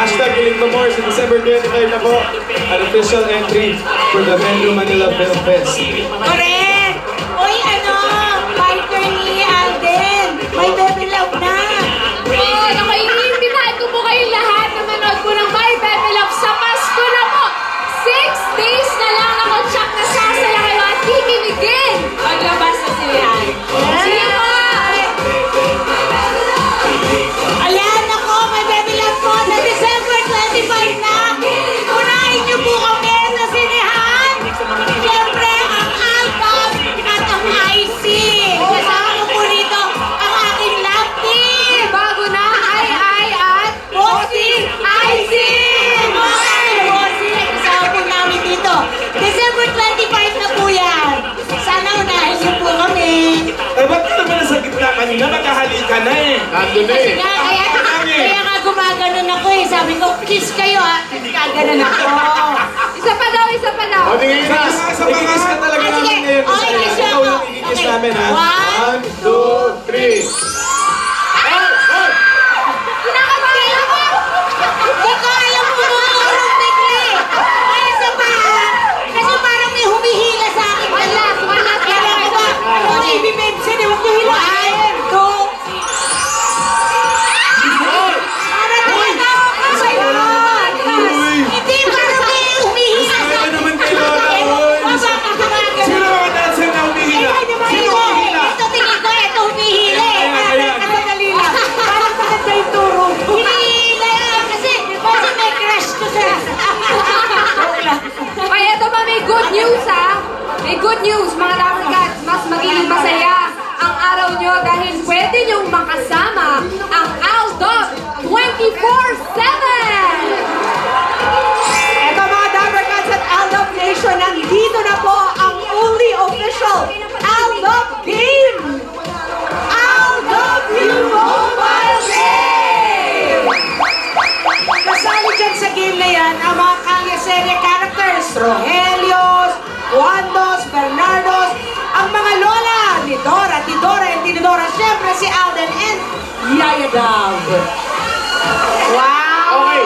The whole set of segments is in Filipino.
Hashtag Kilig Mo More sa December 25 na po. An official entry for the Metro Manila Film Fest. Correct! Uy, fighter ni Alden. May Bebe Love na. Naku, iniimbitahan ko po kayong lahat na manood po ng My Bebe Love sa Pasko na po. 6 days na lang ako tsak na sasala kayo at kikinigin. Maglabas na sila. Sige po! Ayan ako, may Bebe Love po na December 25 na. Unahin niyo po kami sa sinehan. Siyempre, ang album at ang IC. Kasama ko po rito ang aking love team. Bago na, ay at Bossing IC! Okay, Bossing, kasama po namin dito. December 25 na po yan. Sana unahin niyo po kami. Eh, ba't ka naman nasa gitna kanina? Magkahalika na eh. Nandun na eh. Kaya nga gumaganon ako eh. Sabi ko, kiss kayo ha. Kiss ka, ganon ako. isa pa daw, isa pa daw. O, tingin na. Ikikis ka talaga Ah, sige. namin ngayon. Okay, kiss niyo Ikaw ako. yung ikikis Okay. namin ha. 1, 2, 3. Kinakabahan ako! Hindi ko alam kung maulog bigla eh. Ay, isa pa ha. Kasi parang may humihila sa akin. Wala. Kaya ba? Yung ibibibsin eh, huwag niyo hilahin. 1, 2, hindi parang may humihila sa Ano akin. naman kayo, Lola? Oy! Sino mga dancer na humihila? Sino humihila? Ito tingin ko, ito humihila eh. Ayan. Kadali lang. Parang maganda yung turo. Hinihila yan kasi may crush ko sa... Ay, eto pa, may good news ha. May good news, mga Africans. Mas magiging masaya ang araw nyo dahil pwede nyong makasama ang Aldog 24/7! Eto mga Dabarcats at Aldog Nation, nandito na po ang only official Aldog game! Aldog Mobile Game! Kasali dyan sa game na yan ang mga kalye-serye characters, Rogelios, Juandos, Bernardos, ang mga lola ni Dora, Tidora, and Tinidora, syempre si Alden and Yaya Dab. Wow! Okay.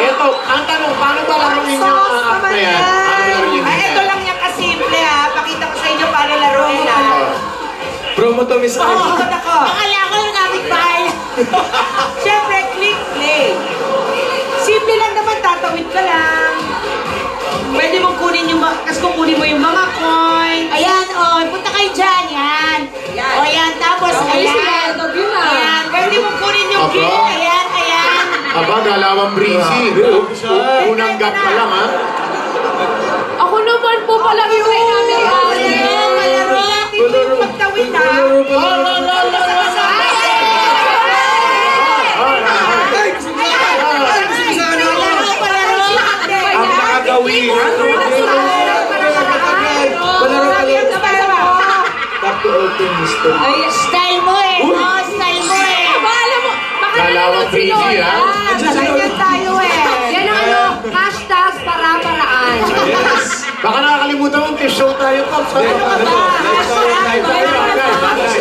Ito, ang tanong, paano ba laruin yung app na yan? Paano laruin Ay, ito lang yung kasimple ha. Pakita ko sa inyo para laruin na. Promo to, Miss Oo, Ivy. ikot ako. Akala ko yung aming bahay. Siyempre, click play. Simple lang naman, tatawid ka lang. Pwede mong kunin yung, kasi kukunin mo yung mga coin. Ayan, punta kayo dyan, yan. O yan, tapos, ayan. Ayan, pwede mong kunin yung Aba. gift. Ayan. Aba, galawang breezy. Unang gat pa lang, ha? Ako naman po pala yung try namin. Ayan, malaro. Dito yung pagtawid ha. Ang nakagawihan. Tap to open, Mr. Style mo eh. Oh, style mo eh. Aba, alam mo, baka Galawang nanonood si breezy, Lola. ha? Ganyan tayo eh. Yan ang hashtag para-paraan. Yes. Baka nakakalimutan mo, show tayo, Pops. Ano to? Live tayo, live tayo.